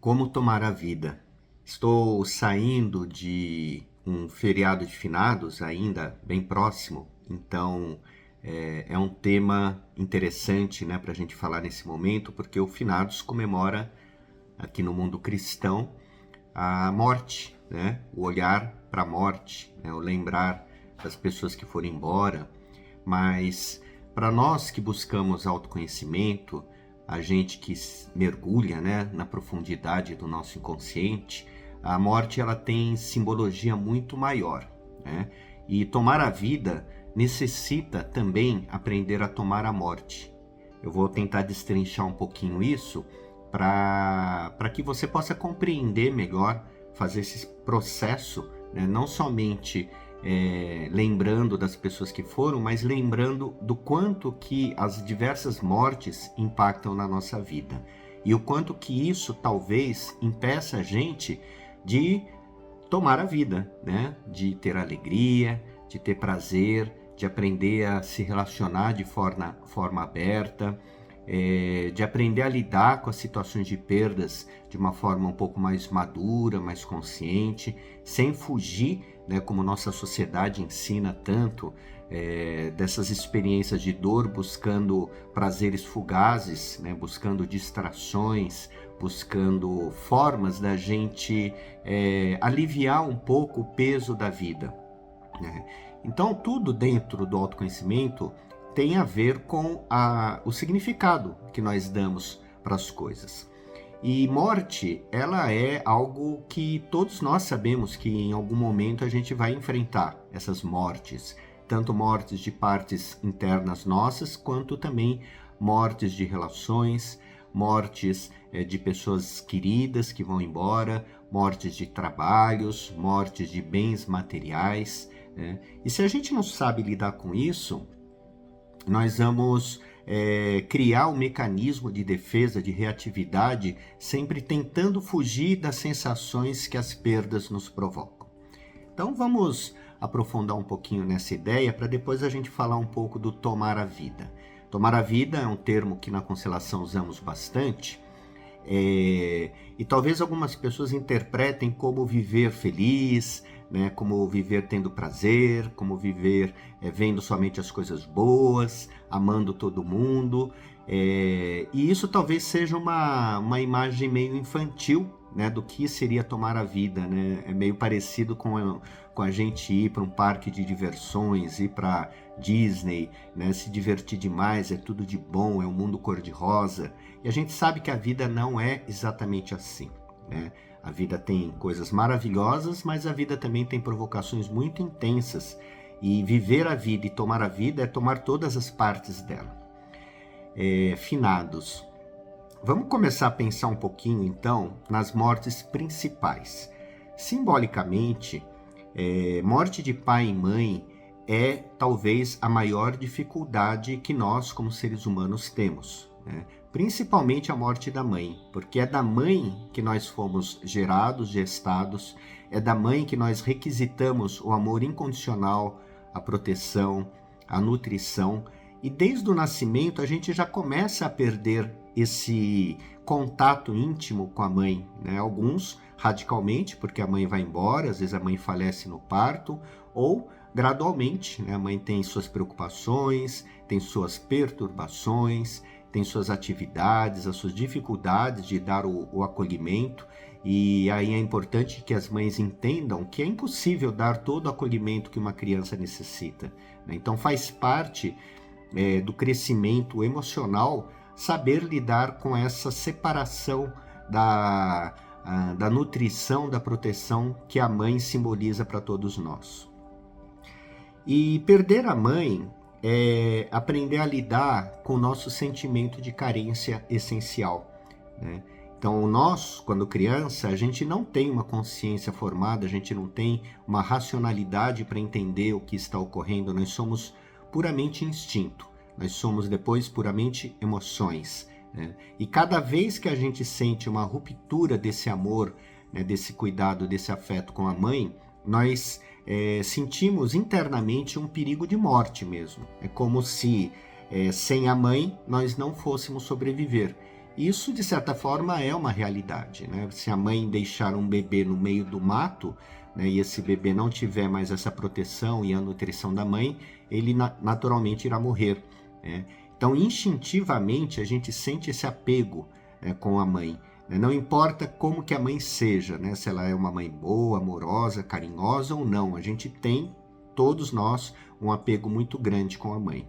Como tomar a vida? Estou saindo de um feriado de finados, ainda bem próximo, então é um tema interessante, né, para a gente falar nesse momento, porque o finados comemora, aqui no mundo cristão, a morte, né, o olhar para a morte, né, o lembrar das pessoas que foram embora. Mas para nós que buscamos autoconhecimento, a gente que mergulha, né, na profundidade do nosso inconsciente, a morte ela tem simbologia muito maior, né? E tomar a vida necessita também aprender a tomar a morte. Eu vou tentar destrinchar um pouquinho isso para que você possa compreender melhor, fazer esse processo, né? Não somente lembrando das pessoas que foram, mas lembrando do quanto que as diversas mortes impactam na nossa vida e o quanto que isso talvez impeça a gente de tomar a vida, né? De ter alegria, de ter prazer, de aprender a se relacionar de forma aberta, de aprender a lidar com as situações de perdas de uma forma um pouco mais madura, mais consciente, sem fugir, né, como nossa sociedade ensina tanto, dessas experiências de dor, buscando prazeres fugazes, né, buscando distrações, buscando formas da gente aliviar um pouco o peso da vida, né? Então, tudo dentro do autoconhecimento tem a ver com o significado que nós damos para as coisas. E morte, ela é algo que todos nós sabemos que em algum momento a gente vai enfrentar essas mortes, tanto mortes de partes internas nossas, quanto também mortes de relações, mortes de pessoas queridas que vão embora, mortes de trabalhos, mortes de bens materiais, né? E se a gente não sabe lidar com isso, nós vamos criar um mecanismo de defesa, de reatividade, sempre tentando fugir das sensações que as perdas nos provocam. Então vamos aprofundar um pouquinho nessa ideia para depois a gente falar um pouco do tomar a vida. Tomar a vida é um termo que na constelação usamos bastante, e talvez algumas pessoas interpretem como viver feliz, né, como viver tendo prazer, como viver vendo somente as coisas boas, amando todo mundo, e isso talvez seja uma imagem meio infantil, né, do que seria tomar a vida, né? É meio parecido com a gente ir para um parque de diversões, ir para Disney, né, se divertir demais, é tudo de bom, é um mundo cor-de-rosa, e a gente sabe que a vida não é exatamente assim, né? A vida tem coisas maravilhosas, mas a vida também tem provocações muito intensas. E viver a vida e tomar a vida é tomar todas as partes dela. Finados. Vamos começar a pensar um pouquinho, então, nas mortes principais. Simbolicamente, morte de pai e mãe é talvez a maior dificuldade que nós, como seres humanos, temos, né? Principalmente a morte da mãe, porque é da mãe que nós fomos gerados, gestados, é da mãe que nós requisitamos o amor incondicional, a proteção, a nutrição, e desde o nascimento a gente já começa a perder esse contato íntimo com a mãe, né? Alguns radicalmente, porque a mãe vai embora, às vezes a mãe falece no parto, ou gradualmente, né? A mãe tem suas preocupações, tem suas perturbações, tem suas atividades, as suas dificuldades de dar o acolhimento, e aí é importante que as mães entendam que é impossível dar todo o acolhimento que uma criança necessita, né? Então faz parte do crescimento emocional saber lidar com essa separação da nutrição, da proteção que a mãe simboliza para todos nós. E perder a mãe é aprender a lidar com o nosso sentimento de carência essencial, né? Então, nós, quando criança, a gente não tem uma consciência formada, a gente não tem uma racionalidade para entender o que está ocorrendo, nós somos puramente instinto, nós somos depois puramente emoções, né? E cada vez que a gente sente uma ruptura desse amor, né, desse cuidado, desse afeto com a mãe, nós sentimos internamente um perigo de morte mesmo. É como se sem a mãe nós não fôssemos sobreviver. Isso, de certa forma, é uma realidade, né? Se a mãe deixar um bebê no meio do mato, né, e esse bebê não tiver mais essa proteção e a nutrição da mãe, ele naturalmente irá morrer, né? Então, instintivamente, a gente sente esse apego, com a mãe, né? Não importa como que a mãe seja, né? Se ela é uma mãe boa, amorosa, carinhosa ou não, a gente tem, todos nós, um apego muito grande com a mãe.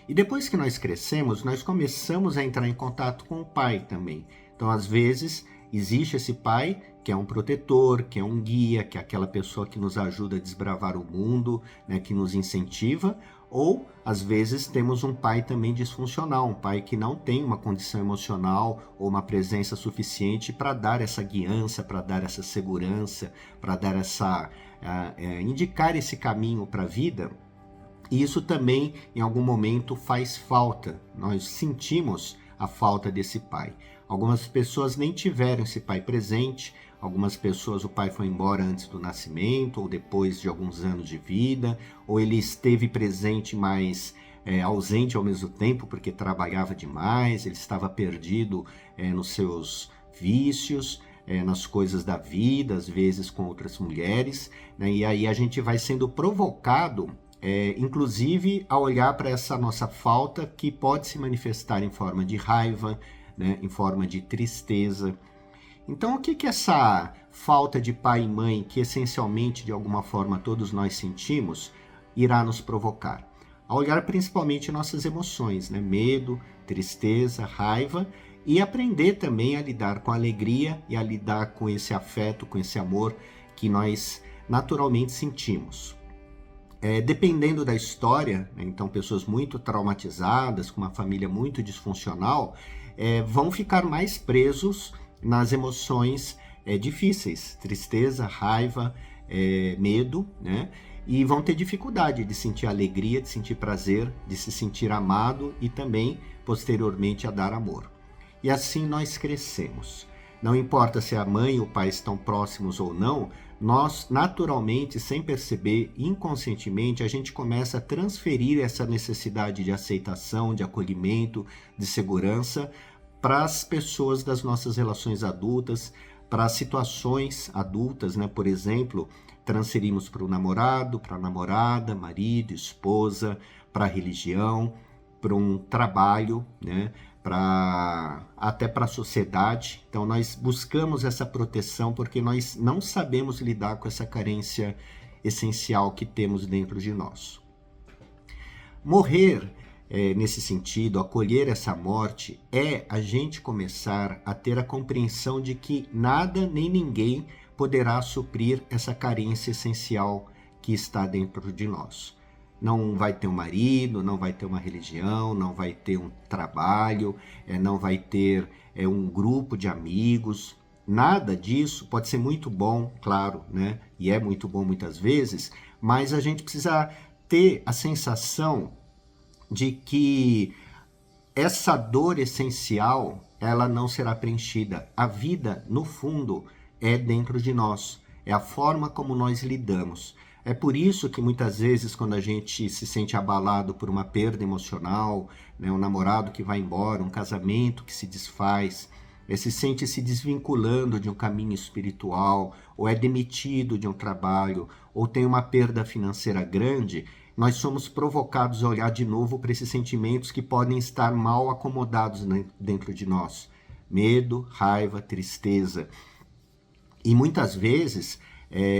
E depois que nós crescemos, nós começamos a entrar em contato com o pai também. Então, às vezes, existe esse pai que é um protetor, que é um guia, que é aquela pessoa que nos ajuda a desbravar o mundo, né, que nos incentiva. Ou, às vezes, temos um pai também disfuncional, um pai que não tem uma condição emocional ou uma presença suficiente para dar essa guiança, para dar essa segurança, para dar indicar esse caminho para a vida. E isso também, em algum momento, faz falta. Nós sentimos a falta desse pai. Algumas pessoas nem tiveram esse pai presente, algumas pessoas o pai foi embora antes do nascimento, ou depois de alguns anos de vida, ou ele esteve presente, mas ausente ao mesmo tempo, porque trabalhava demais, ele estava perdido nos seus vícios, nas coisas da vida, às vezes com outras mulheres, né? E aí a gente vai sendo provocado, inclusive a olhar para essa nossa falta, que pode se manifestar em forma de raiva, né, em forma de tristeza. Então, o que essa falta de pai e mãe, que essencialmente de alguma forma todos nós sentimos, irá nos provocar? A olhar principalmente nossas emoções, né? Medo, tristeza, raiva, e aprender também a lidar com a alegria e a lidar com esse afeto, com esse amor que nós naturalmente sentimos. Dependendo da história, né, então pessoas muito traumatizadas, com uma família muito disfuncional, vão ficar mais presos nas emoções difíceis, tristeza, raiva, medo, né? E vão ter dificuldade de sentir alegria, de sentir prazer, de se sentir amado e também, posteriormente, a dar amor. E assim nós crescemos. Não importa se a mãe e o pai estão próximos ou não, nós, naturalmente, sem perceber, inconscientemente, a gente começa a transferir essa necessidade de aceitação, de acolhimento, de segurança para as pessoas das nossas relações adultas, para as situações adultas, né? Por exemplo, transferimos para o namorado, para a namorada, marido, esposa, para a religião, para um trabalho, né? Até para a sociedade. Então nós buscamos essa proteção porque nós não sabemos lidar com essa carência essencial que temos dentro de nós. Morrer, nesse sentido, acolher essa morte, é a gente começar a ter a compreensão de que nada nem ninguém poderá suprir essa carência essencial que está dentro de nós. Não vai ter um marido, não vai ter uma religião, não vai ter um trabalho, não vai ter um grupo de amigos. Nada disso pode ser muito bom, claro, né? E é muito bom muitas vezes, mas a gente precisa ter a sensação de que essa dor essencial, ela não será preenchida. A vida, no fundo, é dentro de nós. É a forma como nós lidamos. É por isso que muitas vezes quando a gente se sente abalado por uma perda emocional, né, um namorado que vai embora, um casamento que se desfaz, se sente se desvinculando de um caminho espiritual, ou é demitido de um trabalho, ou tem uma perda financeira grande, nós somos provocados a olhar de novo para esses sentimentos que podem estar mal acomodados dentro de nós. Medo, raiva, tristeza. E muitas vezes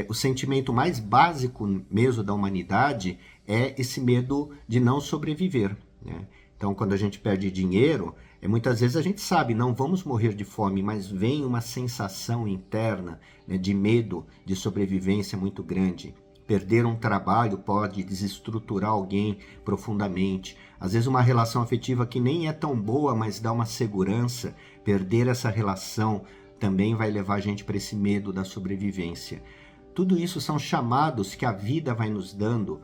o sentimento mais básico mesmo da humanidade é esse medo de não sobreviver, né? Então, quando a gente perde dinheiro, muitas vezes a gente sabe, não vamos morrer de fome, mas vem uma sensação interna, né, de medo, de sobrevivência muito grande. Perder um trabalho pode desestruturar alguém profundamente. Às vezes uma relação afetiva que nem é tão boa, mas dá uma segurança. Perder essa relação também vai levar a gente para esse medo da sobrevivência. Tudo isso são chamados que a vida vai nos dando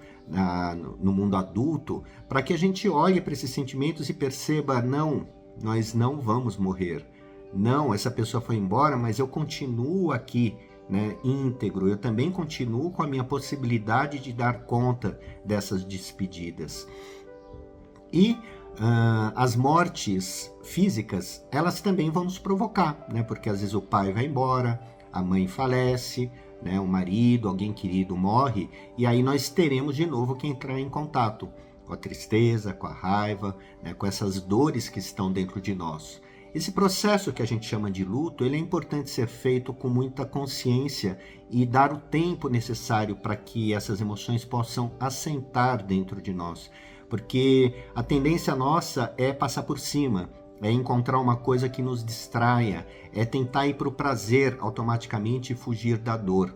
no mundo adulto, para que a gente olhe para esses sentimentos e perceba, não, nós não vamos morrer. Não, essa pessoa foi embora, mas eu continuo aqui, né, íntegro. Eu também continuo com a minha possibilidade de dar conta dessas despedidas. E As mortes físicas, elas também vão nos provocar, né? Porque às vezes o pai vai embora, a mãe falece, né? O marido, alguém querido morre, e aí nós teremos de novo que entrar em contato com a tristeza, com a raiva, né? Com essas dores que estão dentro de nós. Esse processo que a gente chama de luto, ele é importante ser feito com muita consciência e dar o tempo necessário para que essas emoções possam assentar dentro de nós. Porque a tendência nossa é passar por cima, é encontrar uma coisa que nos distraia, é tentar ir para o prazer automaticamente e fugir da dor.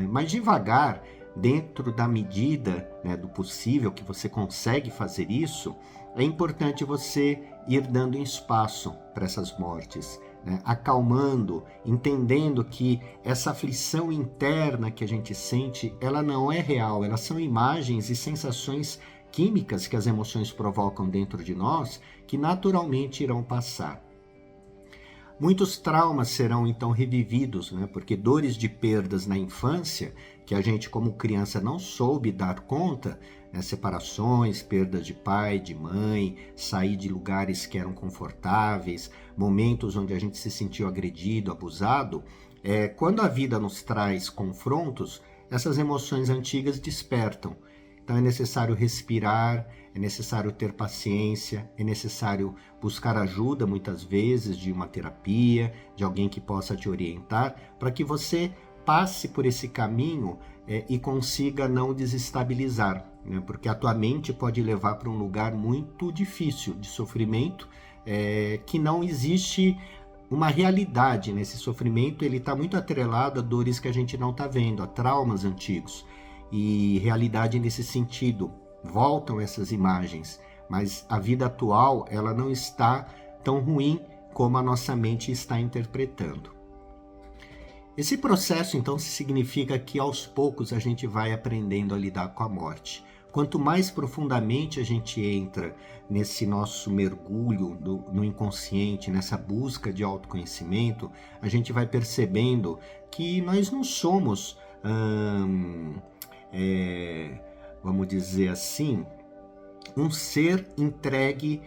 Mas devagar, dentro da medida, né, do possível que você consegue fazer isso, é importante você ir dando espaço para essas mortes, né? Acalmando, entendendo que essa aflição interna que a gente sente, ela não é real, elas são imagens e sensações químicas que as emoções provocam dentro de nós, que naturalmente irão passar. Muitos traumas serão então revividos, né? Porque dores de perdas na infância, que a gente como criança não soube dar conta, né? Separações, perdas de pai, de mãe, sair de lugares que eram confortáveis, momentos onde a gente se sentiu agredido, abusado, quando a vida nos traz confrontos, essas emoções antigas despertam. Então é necessário respirar, é necessário ter paciência, é necessário buscar ajuda muitas vezes de uma terapia, de alguém que possa te orientar, para que você passe por esse caminho e consiga não desestabilizar, né? Porque a tua mente pode levar para um lugar muito difícil de sofrimento, que não existe uma realidade nesse sofrimento, ele está muito atrelado a dores que a gente não está vendo, a traumas antigos. E realidade nesse sentido, voltam essas imagens, mas a vida atual ela não está tão ruim como a nossa mente está interpretando. Esse processo então significa que aos poucos a gente vai aprendendo a lidar com a morte. Quanto mais profundamente a gente entra nesse nosso mergulho no inconsciente, nessa busca de autoconhecimento, a gente vai percebendo que nós não somos vamos dizer assim, um ser entregue,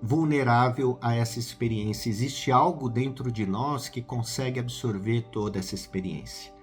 vulnerável a essa experiência. Existe algo dentro de nós que consegue absorver toda essa experiência.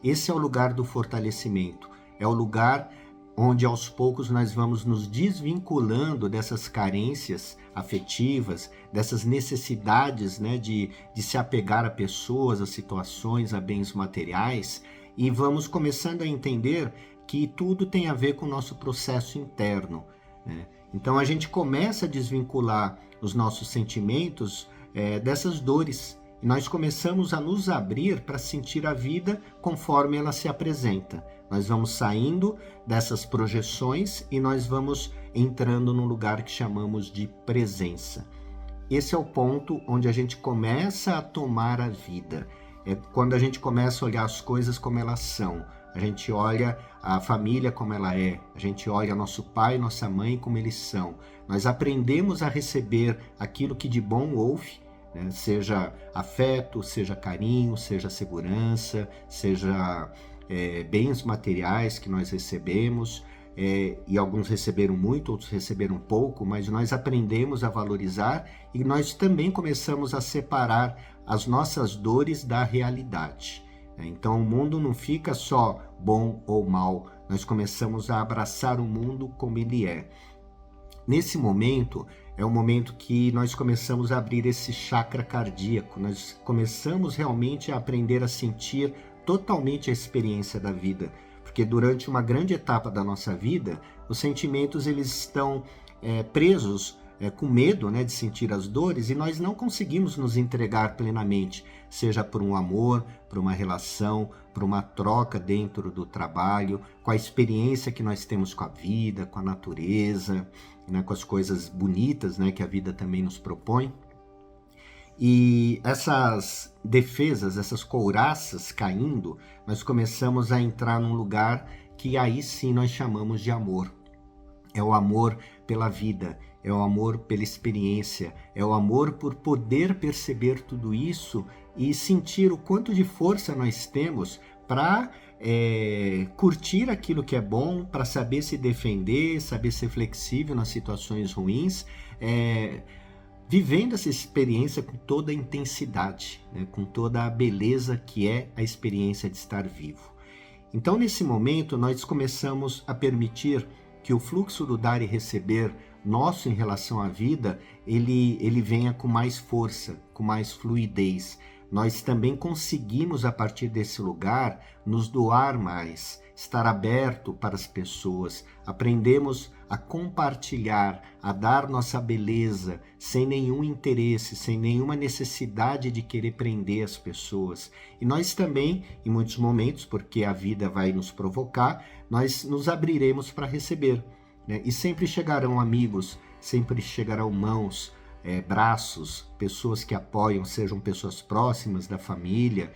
Esse é o lugar do fortalecimento, é o lugar onde aos poucos nós vamos nos desvinculando dessas carências afetivas, dessas necessidades, né, de se apegar a pessoas, a situações, a bens materiais, e vamos começando a entender que tudo tem a ver com o nosso processo interno, né? Então a gente começa a desvincular os nossos sentimentos dessas dores, e nós começamos a nos abrir para sentir a vida conforme ela se apresenta. Nós vamos saindo dessas projeções e nós vamos entrando num lugar que chamamos de presença. Esse é o ponto onde a gente começa a tomar a vida. É quando a gente começa a olhar as coisas como elas são. A gente olha a família como ela é. A gente olha nosso pai e nossa mãe como eles são. Nós aprendemos a receber aquilo que de bom houve, né? Seja afeto, seja carinho, seja segurança, seja bens materiais que nós recebemos. E alguns receberam muito, outros receberam pouco, mas nós aprendemos a valorizar e nós também começamos a separar as nossas dores da realidade. Então o mundo não fica só bom ou mal, nós começamos a abraçar o mundo como ele é. Nesse momento, é o momento que nós começamos a abrir esse chakra cardíaco, nós começamos realmente a aprender a sentir totalmente a experiência da vida, porque durante uma grande etapa da nossa vida, os sentimentos eles estão presos com medo, né, de sentir as dores, e nós não conseguimos nos entregar plenamente, seja por um amor, por uma relação, por uma troca dentro do trabalho, com a experiência que nós temos com a vida, com a natureza, né, com as coisas bonitas, né, que a vida também nos propõe. E essas defesas, essas couraças caindo, nós começamos a entrar num lugar que aí sim nós chamamos de amor. É o amor pela vida, é o amor pela experiência, é o amor por poder perceber tudo isso e sentir o quanto de força nós temos para curtir aquilo que é bom, para saber se defender, saber ser flexível nas situações ruins, vivendo essa experiência com toda a intensidade, né? Com toda a beleza que é a experiência de estar vivo. Então, nesse momento, nós começamos a permitir que o fluxo do dar e receber nosso em relação à vida, ele venha com mais força, com mais fluidez. Nós também conseguimos, a partir desse lugar, nos doar mais, estar aberto para as pessoas, aprendemos a compartilhar, a dar nossa beleza, sem nenhum interesse, sem nenhuma necessidade de querer prender as pessoas. E nós também, em muitos momentos, porque a vida vai nos provocar, nós nos abriremos para receber, né? E sempre chegarão amigos, sempre chegarão mãos, braços, pessoas que apoiam, sejam pessoas próximas da família,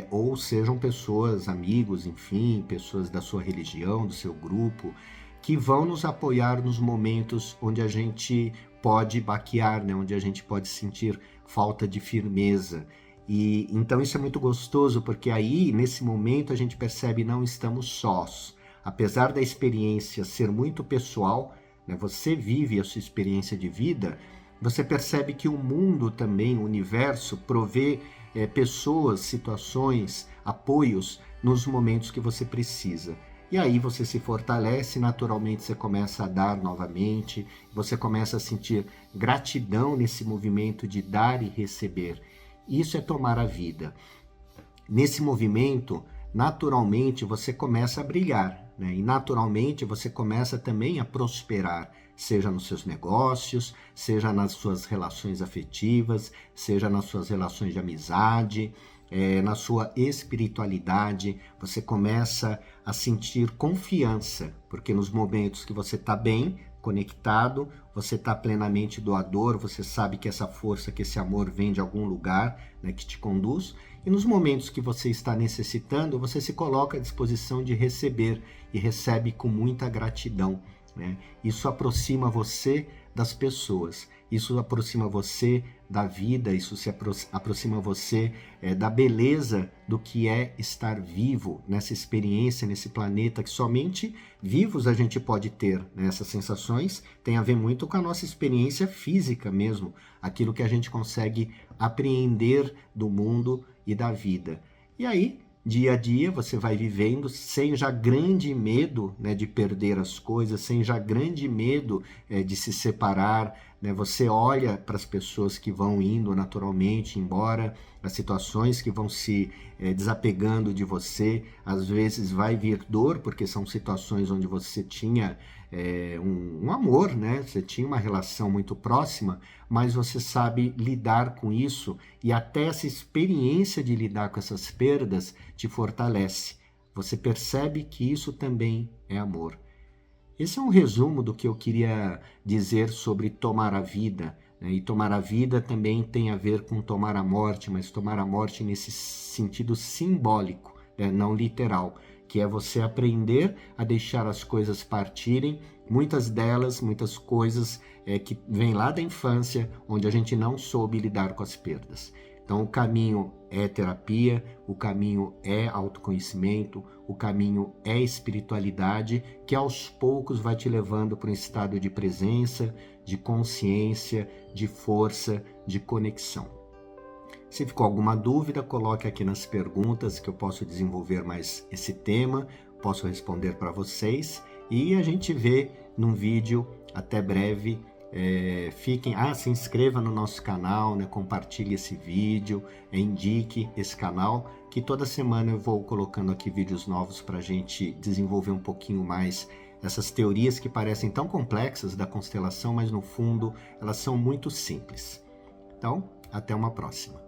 ou sejam pessoas, amigos, enfim, pessoas da sua religião, do seu grupo, que vão nos apoiar nos momentos onde a gente pode baquear, né? Onde a gente pode sentir falta de firmeza. E então isso é muito gostoso, porque aí, nesse momento, a gente percebe não estamos sós. Apesar da experiência ser muito pessoal, né? Você vive a sua experiência de vida, você percebe que o mundo também, o universo, provê pessoas, situações, apoios nos momentos que você precisa. E aí você se fortalece, naturalmente você começa a dar novamente, você começa a sentir gratidão nesse movimento de dar e receber. Isso é tomar a vida. Nesse movimento, naturalmente você começa a brilhar, né? E naturalmente você começa também a prosperar, seja nos seus negócios, seja nas suas relações afetivas, seja nas suas relações de amizade, na sua espiritualidade. Você começa a sentir confiança, porque nos momentos que você está bem, conectado, você está plenamente doador, você sabe que essa força, que esse amor vem de algum lugar, né, que te conduz, e nos momentos que você está necessitando, você se coloca à disposição de receber, e recebe com muita gratidão, né? Isso aproxima você das pessoas, isso aproxima você da vida, isso se aproxima você da beleza do que é estar vivo nessa experiência, nesse planeta que somente vivos a gente pode ter, né? Essas sensações têm a ver muito com a nossa experiência física mesmo, aquilo que a gente consegue apreender do mundo e da vida. E aí, dia a dia, você vai vivendo sem já grande medo, né, de perder as coisas, sem já grande medo de se separar, né? Você olha para as pessoas que vão indo naturalmente embora, as situações que vão se desapegando de você. Às vezes vai vir dor, porque são situações onde você tinha um amor, né? Você tinha uma relação muito próxima, mas você sabe lidar com isso, e até essa experiência de lidar com essas perdas te fortalece. Você percebe que isso também é amor. Esse é um resumo do que eu queria dizer sobre tomar a vida, né? E tomar a vida também tem a ver com tomar a morte, mas tomar a morte nesse sentido simbólico, né? Não literal, que é você aprender a deixar as coisas partirem, muitas delas, muitas coisas que vêm lá da infância, onde a gente não soube lidar com as perdas. Então o caminho é terapia, o caminho é autoconhecimento, o caminho é espiritualidade, que aos poucos vai te levando para um estado de presença, de consciência, de força, de conexão. Se ficou alguma dúvida, coloque aqui nas perguntas que eu posso desenvolver mais esse tema, posso responder para vocês, e a gente vê num vídeo. Até breve. Se inscreva no nosso canal, né? Compartilhe esse vídeo, indique esse canal, que toda semana eu vou colocando aqui vídeos novos para a gente desenvolver um pouquinho mais essas teorias que parecem tão complexas da constelação, mas no fundo elas são muito simples. Então, até uma próxima.